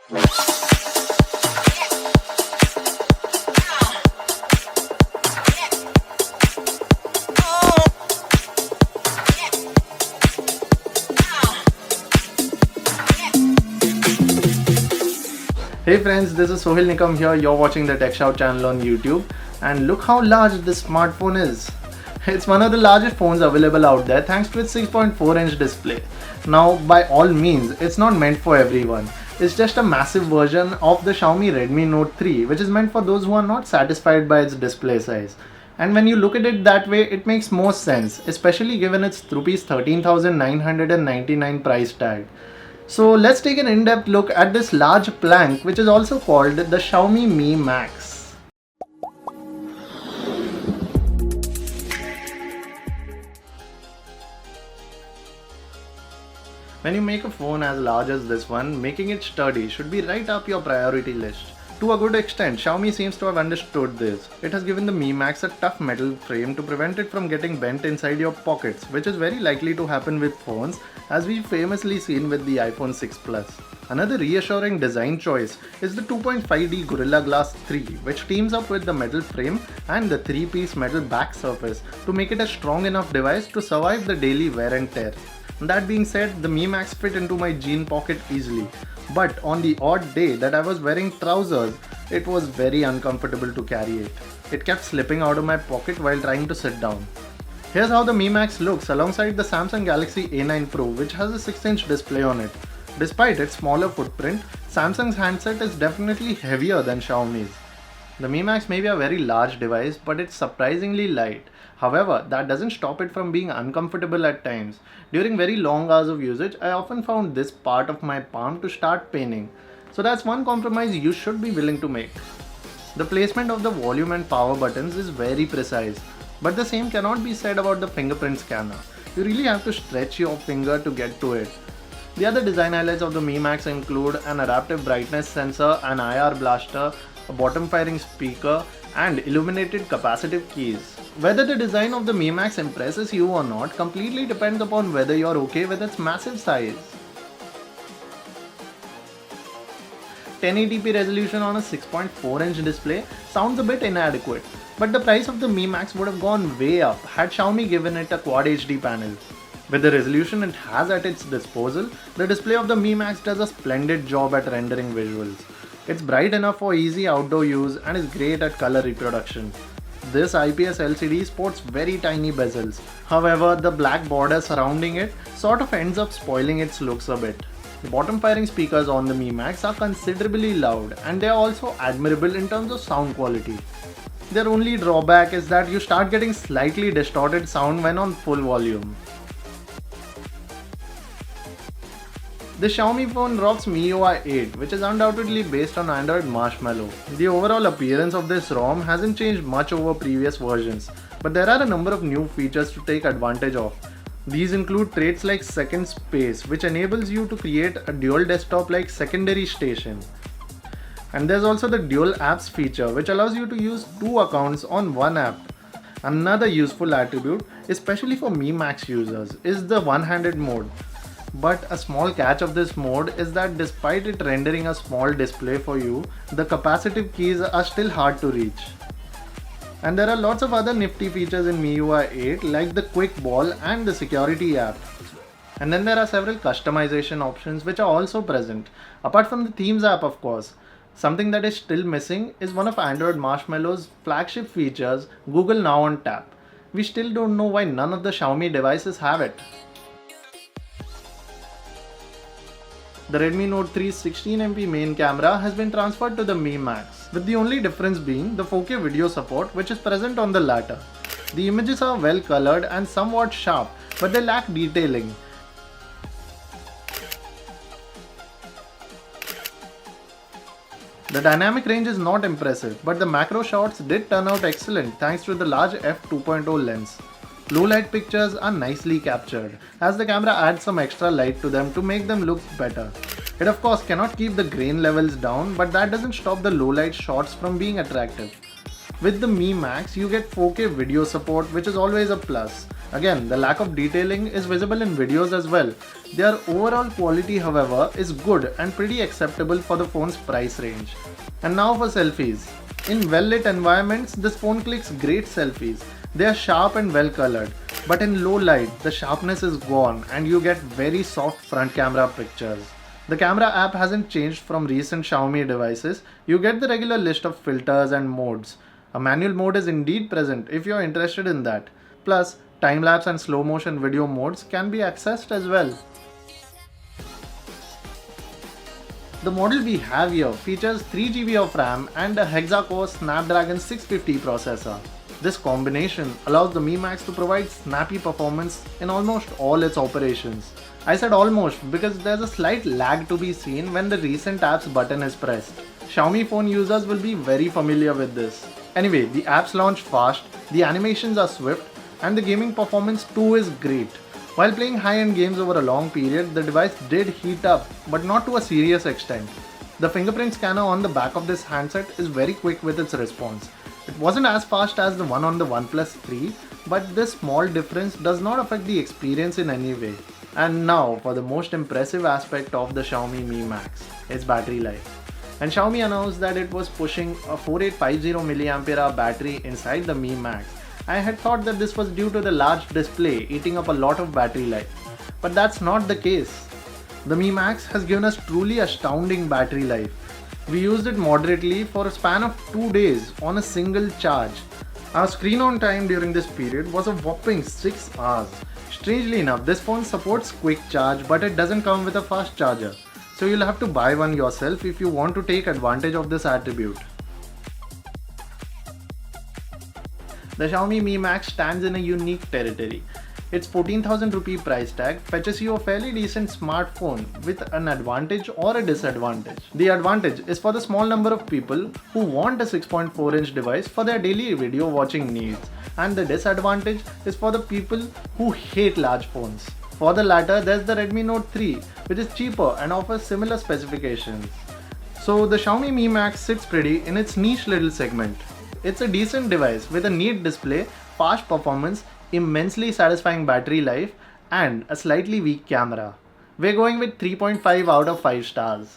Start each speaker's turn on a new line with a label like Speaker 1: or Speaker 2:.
Speaker 1: Hey friends, this is Sohil Nikam here. You're watching the TechShout channel on YouTube, and look how large this smartphone is. It's one of the largest phones available out there thanks to its 6.4-inch display. Now, by all means, it's not meant for everyone. It's just a massive version of the Xiaomi Redmi Note 3, which is meant for those who are not satisfied by its display size. And when you look at it that way, it makes more sense, especially given its Rs 13,999 price tag. So let's take an in-depth look at this large plank, which is also called the Xiaomi Mi Max. When you make a phone as large as this one, making it sturdy should be right up your priority list. To a good extent, Xiaomi seems to have understood this. It has given the Mi Max a tough metal frame to prevent it from getting bent inside your pockets, which is very likely to happen with phones, as we've famously seen with the iPhone 6 Plus. Another reassuring design choice is the 2.5D Gorilla Glass 3, which teams up with the metal frame and the 3-piece metal back surface to make it a strong enough device to survive the daily wear and tear. That being said, the Mi Max fit into my jean pocket easily, but on the odd day that I was wearing trousers, it was very uncomfortable to carry it. It kept slipping out of my pocket while trying to sit down. Here's how the Mi Max looks alongside the Samsung Galaxy A9 Pro, which has a 6-inch display on it. Despite its smaller footprint, Samsung's handset is definitely heavier than Xiaomi's. The Mi Max may be a very large device, but it's surprisingly light. However, that doesn't stop it from being uncomfortable at times. During very long hours of usage, I often found this part of my palm to start paining. So that's one compromise you should be willing to make. The placement of the volume and power buttons is very precise, but the same cannot be said about the fingerprint scanner. You really have to stretch your finger to get to it. The other design highlights of the Mi Max include an adaptive brightness sensor, an IR blaster, a bottom firing speaker, and illuminated capacitive keys. Whether the design of the Mi Max impresses you or not completely depends upon whether you're okay with its massive size. 1080p resolution on a 6.4-inch display sounds a bit inadequate, but the price of the Mi Max would have gone way up had Xiaomi given it a Quad HD panel. With the resolution it has at its disposal, the display of the Mi Max does a splendid job at rendering visuals. It's bright enough for easy outdoor use and is great at color reproduction. This IPS LCD sports very tiny bezels. However, the black border surrounding it sort of ends up spoiling its looks a bit. The bottom firing speakers on the Mi Max are considerably loud, and they are also admirable in terms of sound quality. Their only drawback is that you start getting slightly distorted sound when on full volume. The Xiaomi phone rocks MIUI 8, which is undoubtedly based on Android Marshmallow. The overall appearance of this ROM hasn't changed much over previous versions, but there are a number of new features to take advantage of. These include traits like second space, which enables you to create a dual desktop like secondary station. And there's also the dual apps feature, which allows you to use 2 accounts on one app. Another useful attribute, especially for Mi Max users, is the one-handed mode. But a small catch of this mode is that despite it rendering a small display for you, the capacitive keys are still hard to reach. And there are lots of other nifty features in MIUI 8 like the quick ball and the security app. And then there are several customization options which are also present, apart from the themes app of course. Something that is still missing is one of Android Marshmallow's flagship features, Google Now on Tap. We still don't know why none of the Xiaomi devices have it. The Redmi Note 3's 16MP main camera has been transferred to the Mi Max, with the only difference being the 4K video support which is present on the latter. The images are well colored and somewhat sharp, but they lack detailing. The dynamic range is not impressive, but the macro shots did turn out excellent thanks to the large f2.0 lens. Low light pictures are nicely captured, as the camera adds some extra light to them to make them look better. It of course cannot keep the grain levels down, but that doesn't stop the low light shots from being attractive. With the Mi Max, you get 4K video support, which is always a plus. Again, the lack of detailing is visible in videos as well. Their overall quality, however, is good and pretty acceptable for the phone's price range. And now for selfies. In well-lit environments, this phone clicks great selfies. They are sharp and well colored, but in low light, the sharpness is gone and you get very soft front camera pictures. The camera app hasn't changed from recent Xiaomi devices. You get the regular list of filters and modes. A manual mode is indeed present if you are interested in that. Plus, time-lapse and slow-motion video modes can be accessed as well. The model we have here features 3GB of RAM and a hexa-core Snapdragon 650 processor. This combination allows the Mi Max to provide snappy performance in almost all its operations. I said almost because there's a slight lag to be seen when the recent apps button is pressed. Xiaomi phone users will be very familiar with this. Anyway, the apps launch fast, the animations are swift, and the gaming performance too is great. While playing high-end games over a long period, the device did heat up, but not to a serious extent. The fingerprint scanner on the back of this handset is very quick with its response. It wasn't as fast as the one on the OnePlus 3, but this small difference does not affect the experience in any way. And now for the most impressive aspect of the Xiaomi Mi Max, its battery life. And Xiaomi announced that it was pushing a 4850 mAh battery inside the Mi Max. I had thought that this was due to the large display eating up a lot of battery life, but that's not the case. The Mi Max has given us truly astounding battery life. We used it moderately for a span of 2 days on a single charge. Our screen on time during this period was a whopping 6 hours. Strangely enough, this phone supports quick charge, but it doesn't come with a fast charger. So you'll have to buy one yourself if you want to take advantage of this attribute. The Xiaomi Mi Max stands in a unique territory. Its 14,000 rupee price tag fetches you a fairly decent smartphone with an advantage or a disadvantage. The advantage is for the small number of people who want a 6.4-inch device for their daily video watching needs, and the disadvantage is for the people who hate large phones. For the latter, there's the Redmi Note 3, which is cheaper and offers similar specifications. So the Xiaomi Mi Max sits pretty in its niche little segment. It's a decent device with a neat display, fast performance, immensely satisfying battery life, and a slightly weak camera. We're going with 3.5 out of 5 stars.